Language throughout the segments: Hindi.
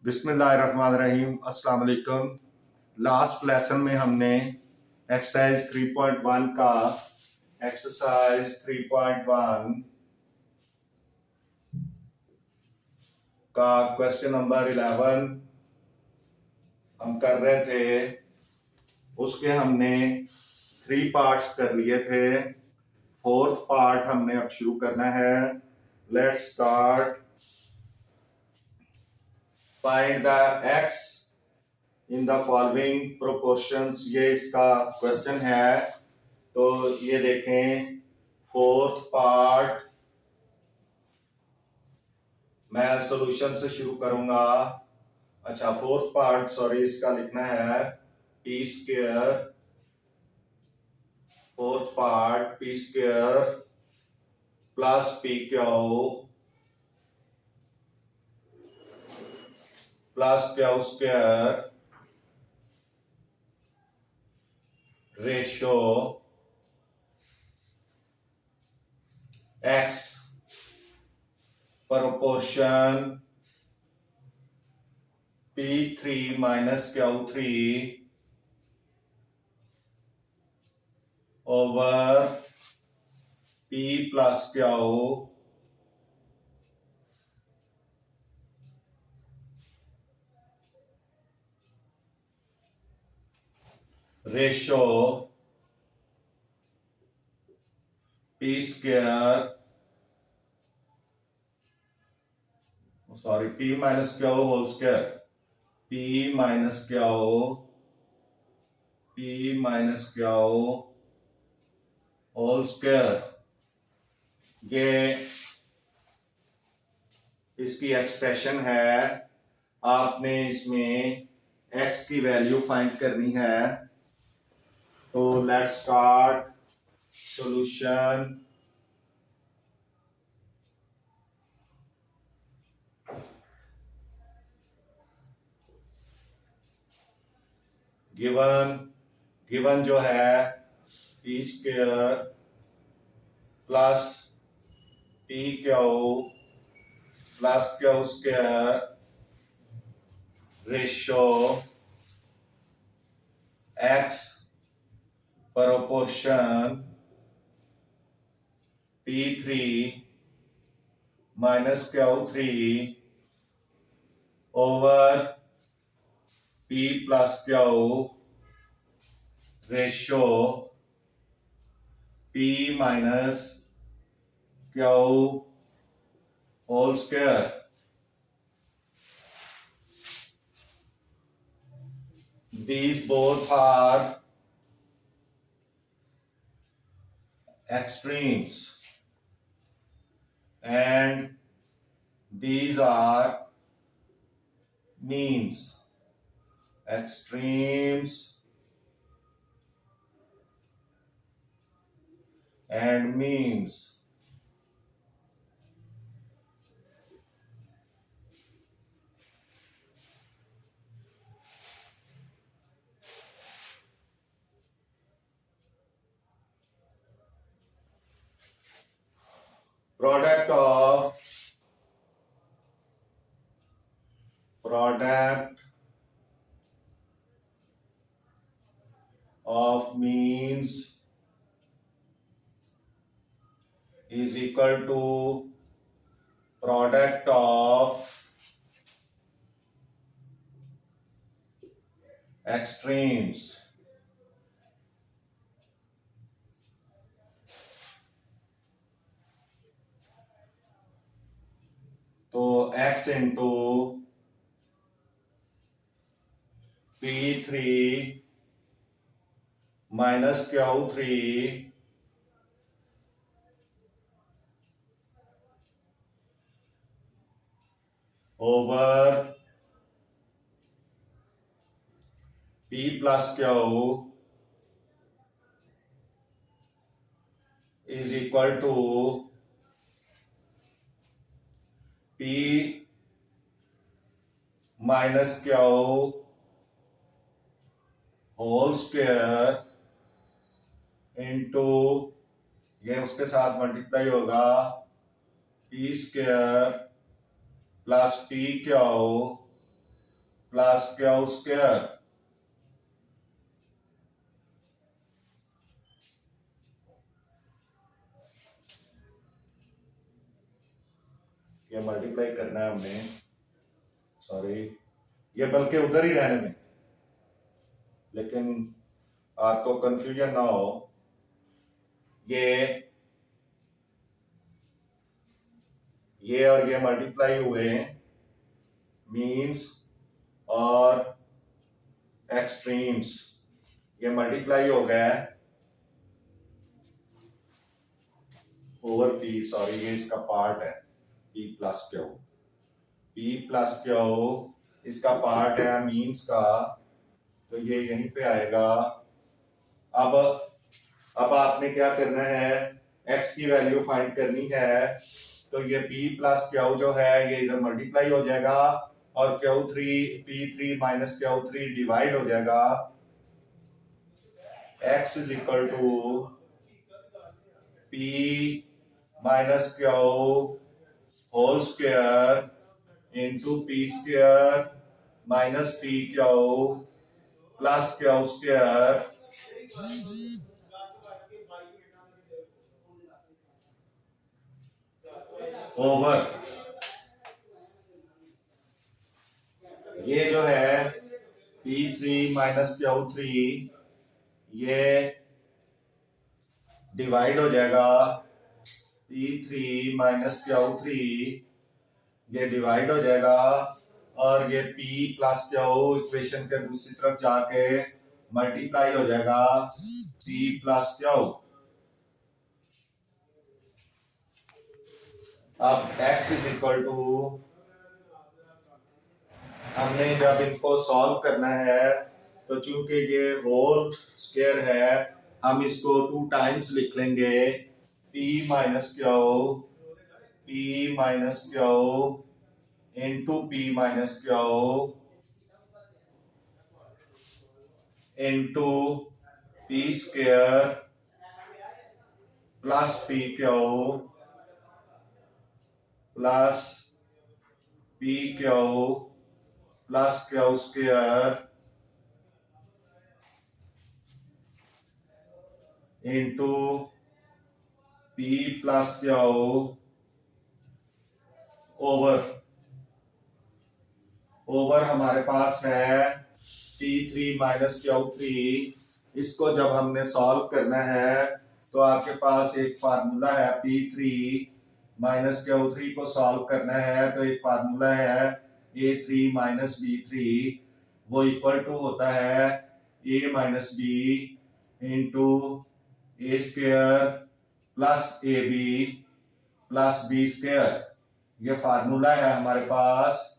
बिस्मिल्लाहिर्रहमानिर्रहीम। अस्सलाम वालेकुम। लास्ट लेसन में हमने एक्सरसाइज 3.1 का एक्सरसाइज 3.1 का क्वेश्चन नंबर 11 हम कर रहे थे। उसके हमने 3 पार्ट्स कर लिए थे। 4th पार्ट हमने अब शुरू करना है। Let's start. Find the x in the following proportions, ये इसका क्वेश्चन है। तो ये देखें, 4th पार्ट मैं सॉल्यूशन से शुरू करूंगा। अच्छा, 4th पार्ट सॉरी, इसका लिखना है P square. 4th part P square plus P Q plus Q square ratio x proportion P3 minus Q3 over P plus Q ratio P square, sorry, P minus Q whole square, P minus Q whole square, ये इसकी एक्सप्रेशन है। आपने इसमें x की वैल्यू फाइंड करनी है। तो लेट्स स्टार्ट सॉल्यूशन। गिवन जो है P square plus P Q plus Q square ratio x proportion P3 minus Q3 over P plus Q ratio P minus Q whole square। These both are extremes and these are means। Extremes and means। Product of means is equal to product of extremes। तो x into P3 minus Q3 over P plus Q is equal to P minus Q whole square into ये उसके साथ मल्टीप्लाई होगा P square plus P Q plus Q square. ये मल्टीप्लाई करना है हमने, सॉरी, ये बल्कि उधर ही रहने में, लेकिन आपको कंफ्यूजन ना हो। ये और ये मल्टीप्लाई हुए मीन्स और एक्सट्रीम्स, ये मल्टीप्लाई हो गया है ओवर पी, सॉरी ये इसका पार्ट है, P plus Q, P plus Q इसका पार्ट है मीन्स का, तो ये यहीं पे आएगा। अब आपने क्या करना है, x की वैल्यू फाइंड करनी है, तो ये p प्लस क्यू जो है ये इधर मल्टीप्लाई हो जाएगा और Q3 P3 minus Q3 divide हो जाएगा। x is equal to p minus Q whole square into p square minus p Q plus Q square over, ये जो है P3 माइनस Q3 ये डिवाइड हो जाएगा, P3 माइनस Q3 ये डिवाइड हो जाएगा और ये P प्लस Q इक्वेशन के दूसरी तरफ जाके मल्टीप्लाई हो जाएगा P प्लस Q। अब x इज इक्वल टू, हमने जब इनको सॉल्व करना है तो चूंकि ये होल स्क्वायर है हम इसको 2 टाइम्स लिख लेंगे, p minus Q into p minus Q into p square plus p Q plus p Q plus Q square into p plus Q over हमारे पास है P3 माइनस Q3। इसको जब हमने सॉल्व करना है तो आपके पास एक फार्मूला है, P3 माइनस Q3 को सॉल्व करना है तो एक फार्मूला है A3 माइनस B3, वो इक्वल टू होता है A minus B into A square plus AB plus B square. ये फार्मूला है हमारे पास।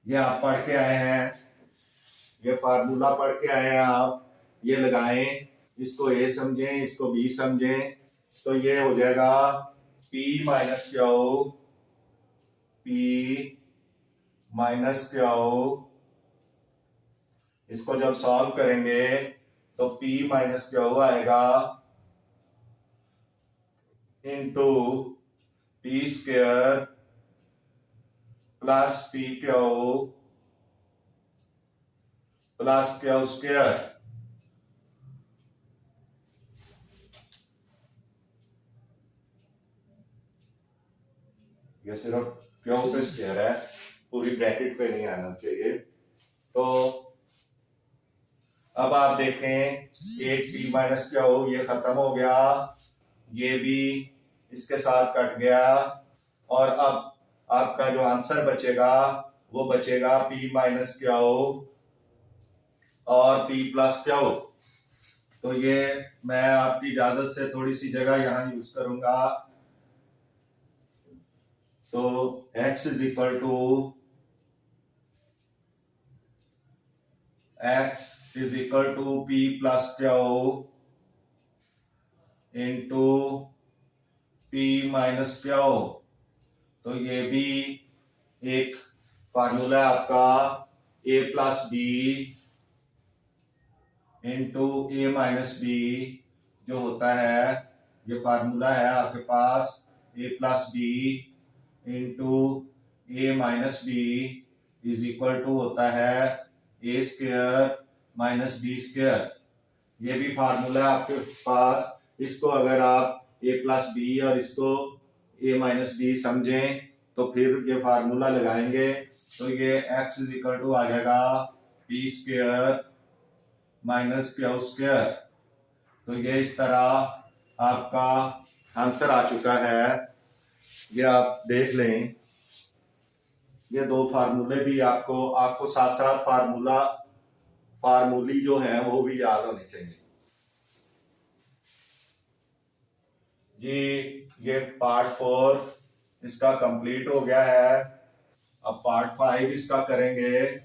ये आप पढ़ के आए हैं, ये फार्मूला पढ़ के आए हैं आप, ये लगाएं, इसको A समझें इसको B समझें, तो ये हो जाएगा P माइनस क्यू, इसको जब सॉल्व करेंगे तो P माइनस क्यू आएगा into P square plus P Q plus Q square. ये सिर्फ क्यू पे स्क्वायर है, पूरी ब्रैकेट पे नहीं आना चाहिए। तो अब आप देखें एक P माइनस क्यू ये खत्म हो गया, ये भी इसके साथ कट गया और अब आपका जो आंसर बचेगा वो बचेगा P माइनस क्यू और P प्लस क्यू। तो ये मैं आपकी इजाजत से थोड़ी सी जगह यहां यूज करूंगा, तो x is equal to P plus Q into P minus Q. तो ये भी एक फार्मूला है आपका A plus B into A minus B जो होता है, ये फार्मूला है आपके पास A plus B into A minus B is equal to होता है A square minus B square. ये भी फार्मूला है आपके पास। इसको अगर आप ए प्लस बी और इसको ए माइनस बी समझें तो फिर ये फार्मूला लगाएंगे तो ये x इज इक्वल टू आ जाएगा P square minus Q square. तो ये इस तरह आपका आंसर आ चुका है। ये आप देख लें, ये दो फार्मूले भी आपको साथ साथ फार्मूली जो है वो भी याद होने चाहिए जी। ये पार्ट 4 इसका कंप्लीट हो गया है। अब पार्ट 5 इसका करेंगे।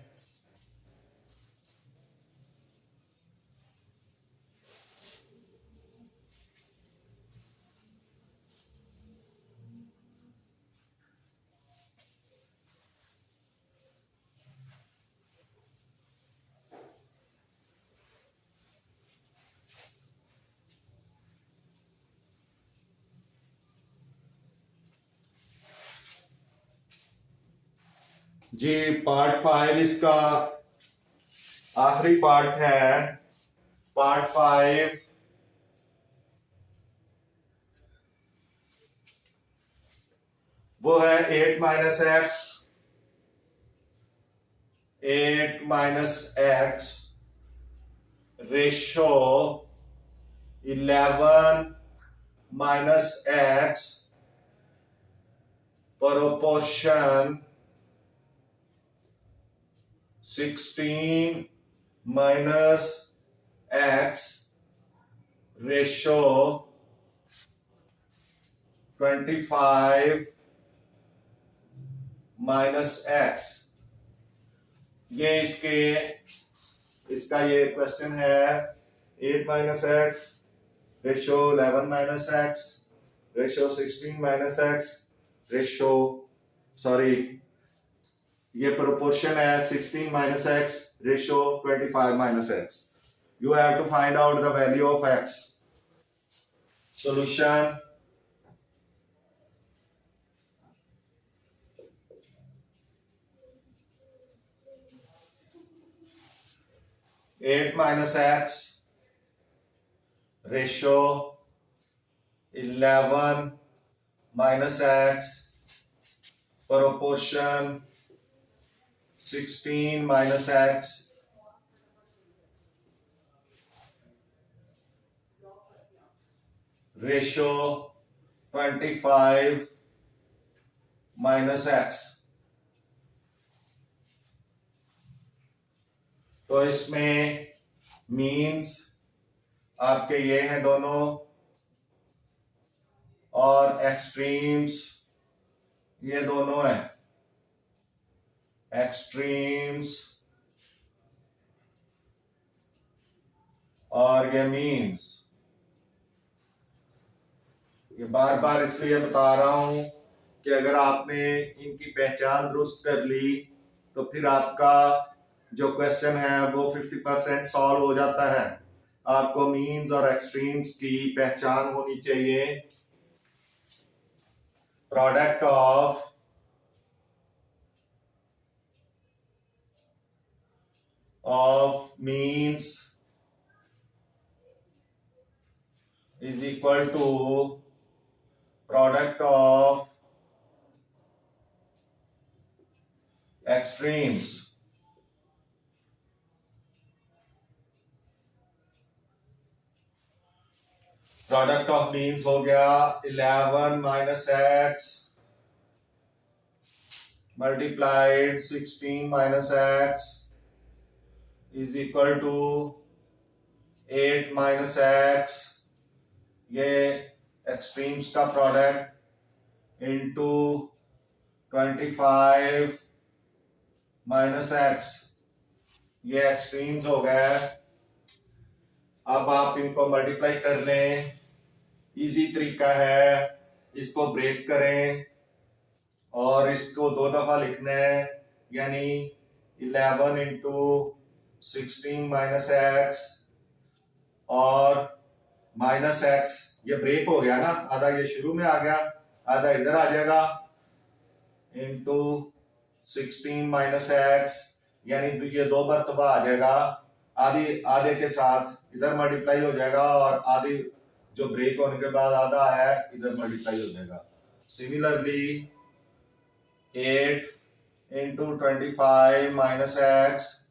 जी पार्ट 5 इसका आखिरी पार्ट है। पार्ट 5 वो है 8 minus X ratio 11 minus X proportion 16 minus X ratio 25 minus X. ये इसका ये क्वेश्चन है। 8 minus X ratio 11 minus X ratio 16 minus X ratio sorry ये प्रोपोर्शन है 16 minus X ratio 25 minus X. You have to find out the value of X. Solution eight minus X ratio 11 minus X proportion 16 minus X ratio 25 minus x. तो इसमें मीन्स आपके ये हैं दोनों और एक्सट्रीम्स ये दोनों हैं। एक्सट्रीम्स और ये मीन्स। ये बार बार इसलिए बता रहा हूं कि अगर आपने इनकी पहचान दुरुस्त कर ली तो फिर आपका जो क्वेश्चन है वो 50% सॉल्व हो जाता है। आपको मीन्स और एक्सट्रीम्स की पहचान होनी चाहिए। Product of means is equal to product of extremes। Product of means हो गया 11 minus X multiplied 16 minus X is equal to 8 minus X ये एक्सट्रीम्स का प्रोडक्ट इंटू 25 माइनस एक्स ये एक्सट्रीम्स हो गए। अब आप इनको मल्टीप्लाई कर लें। इजी तरीका है, इसको ब्रेक करें और इसको 2 दफा लिखना है, यानी 11 इंटू 16 माइनस एक्स और माइनस एक्स। ये ब्रेक हो गया ना, आधा ये शुरू में आ गया, आधा इधर आ जाएगा। इंटू 16 माइनस एक्स, यानी ये 2 मरतबा आ जाएगा, आधी आधे के साथ इधर मल्टीप्लाई हो जाएगा और आधी जो ब्रेक होने के बाद आधा है इधर मल्टीप्लाई हो जाएगा। सिमिलरली 8 इंटू 25 माइनस एक्स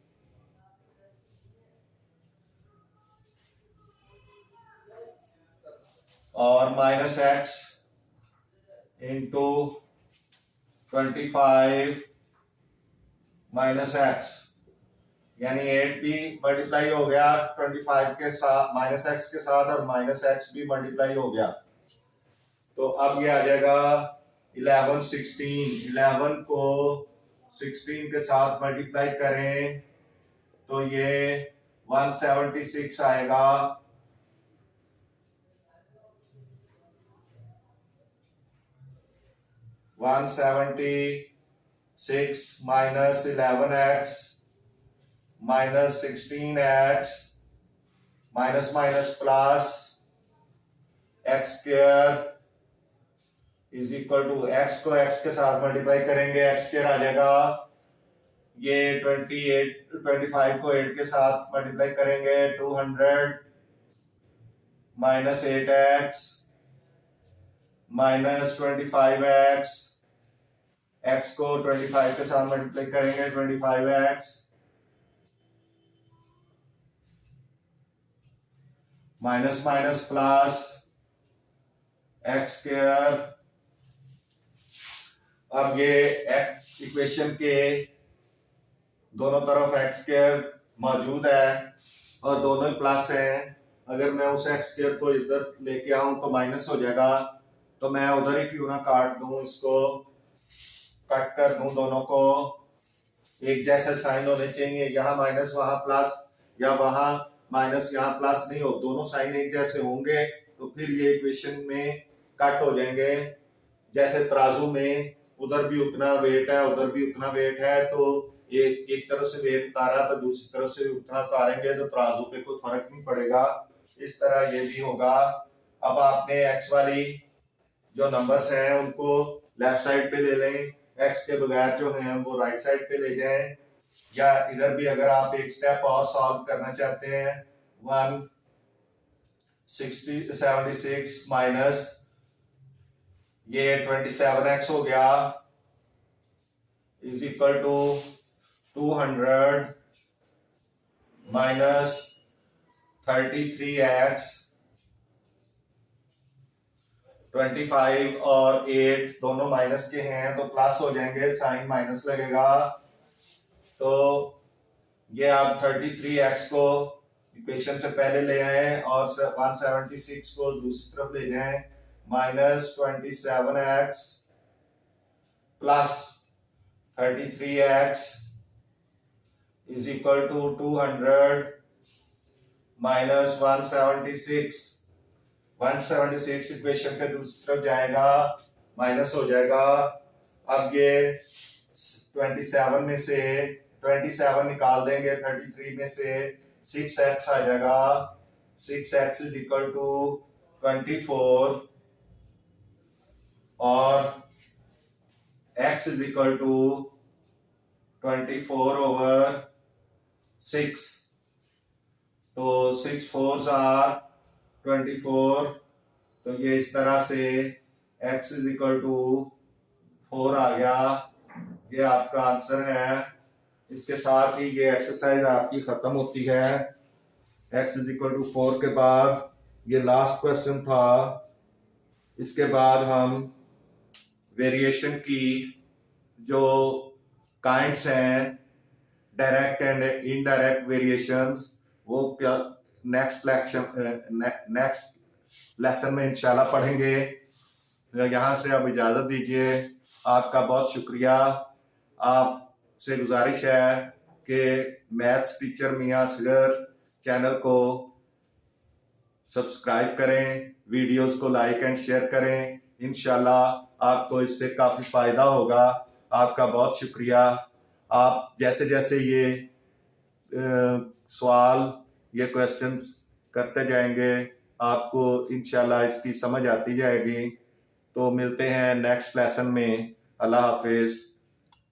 और minus x into 25 minus x, यानी 8 भी मल्टीप्लाई हो गया 25 के साथ माइनस एक्स के साथ और माइनस एक्स भी मल्टीप्लाई हो गया। तो अब ये आ जाएगा 11 16, 11 को 16 के साथ मल्टीप्लाई करें तो ये 176 आएगा। 176 minus 11x minus 16x minus minus plus X square is equal to X को एक्स के साथ मल्टीप्लाई करेंगे एक्स स्क्वायर आ जाएगा। ये 25 को 8 के साथ मल्टीप्लाई करेंगे 200 minus 8x minus 25x, x को 25 के साथ मल्टीप्लाई करेंगे 25x minus minus plus X square. अब ये इक्वेशन के दोनों तरफ एक्स स्क्वायर मौजूद है और दोनों ही प्लस हैं। अगर मैं उस एक्स स्क्वायर को इधर लेके आऊं तो माइनस हो जाएगा, तो मैं उधर ही क्यों ना काट दूं, इसको कट कर दूं, दोनों को एक जैसे साइन होने चाहिए, यहाँ माइनस वहां प्लस या वहां माइनस यहाँ प्लस नहीं हो, दोनों साइन एक जैसे होंगे तो फिर ये इक्वेशन में कट हो जाएंगे। जैसे तराजू में उधर भी उतना वेट है उधर भी उतना वेट है, तो एक तरफ से वेट उतारा तो दूसरी तरफ से भी उतना उतारेंगे तो तराजू पे कोई फर्क नहीं पड़ेगा। इस तरह ये भी होगा। अब आपने एक्स वाली जो नंबर्स हैं उनको लेफ्ट साइड पे ले लें, एक्स के बगैर जो हैं वो राइट साइड पे ले जाएं, या इधर भी अगर आप एक स्टेप और सॉल्व करना चाहते हैं 176 माइनस ये 27x हो गया is equal to 200 minus 33x, 25 और 8 दोनों माइनस के हैं तो प्लस हो जाएंगे, साइन माइनस लगेगा। तो ये आप 33x को इक्वेशन से पहले ले आए और 176 को दूसरी तरफ ले जाएं, minus 27x plus 33x is equal to 200 minus 176। 176 equation के दूसरी तरफ जाएगा, माइनस हो जाएगा। अब ये 27 में से 27 निकाल देंगे, 33 में से 6x आ जाएगा, 6x इज इक्वल टू 24 और x is equal to 24 over 6, तो 6 4s आर 24, तो ये इस तरह से x इज इक्वल टू 4 आ गया। ये आपका आंसर है। इसके साथ ही ये एक्सरसाइज आपकी खत्म होती है। x इज इक्वल टू 4 के बाद ये लास्ट क्वेश्चन था। इसके बाद हम वेरिएशन की जो काइंड्स हैं, डायरेक्ट एंड इनडायरेक्ट वेरिएशंस, वो क्या नेक्स्ट लेसन में इंशाल्लाह पढ़ेंगे। यहाँ से अब इजाज़त दीजिए। आपका बहुत शुक्रिया। आपसे गुजारिश है कि मैथ्स टीचर मियां असगर चैनल को सब्सक्राइब करें, वीडियोस को लाइक एंड शेयर करें। इंशाल्लाह आपको इससे काफ़ी फ़ायदा होगा। आपका बहुत शुक्रिया। आप जैसे जैसे ये सवाल ये क्वेश्चंस करते जाएंगे आपको इंशाल्लाह इसकी समझ आती जाएगी। तो मिलते हैं नेक्स्ट लेसन में। अल्लाह हाफिज।